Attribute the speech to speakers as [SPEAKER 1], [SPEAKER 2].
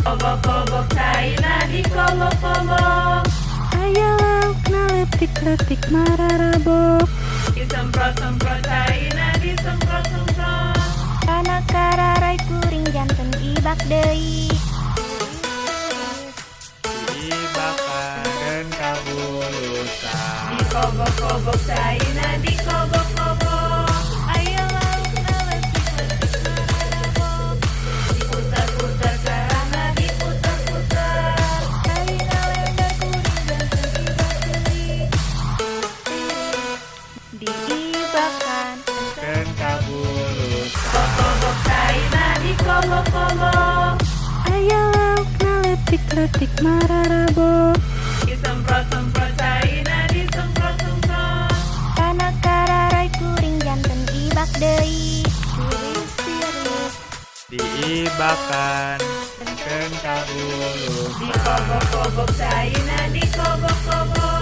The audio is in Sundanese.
[SPEAKER 1] Kobok-kobok caina dikobok-kobok.
[SPEAKER 2] Aya laukna letik-letik mararabok.
[SPEAKER 1] Disemprot-semprot caina disemprot-semprot.
[SPEAKER 2] Kana kararai kuring janten ibak deui.
[SPEAKER 3] Diibakakeun kabulusan.
[SPEAKER 1] Dikobok-kobok caina dikobok-kobok.
[SPEAKER 2] Aya laukna letik-letik mararabok.
[SPEAKER 1] Diputar-putar karana diputar-putar.
[SPEAKER 2] Caina lender kuring janten ibak deui. Diibakan
[SPEAKER 3] Keun kabulusan.
[SPEAKER 1] Kobok caina dikobok-kobok.
[SPEAKER 2] aya laukna letik-letik mararabok.
[SPEAKER 1] Disemprot-semprot caina disemprot-semprot.
[SPEAKER 2] Kana kararai kuring janten ibak deui. Tiris-tiris
[SPEAKER 3] Diibakan keun kabulusan.
[SPEAKER 1] Dikobok-kobok caina dikobok-kobok.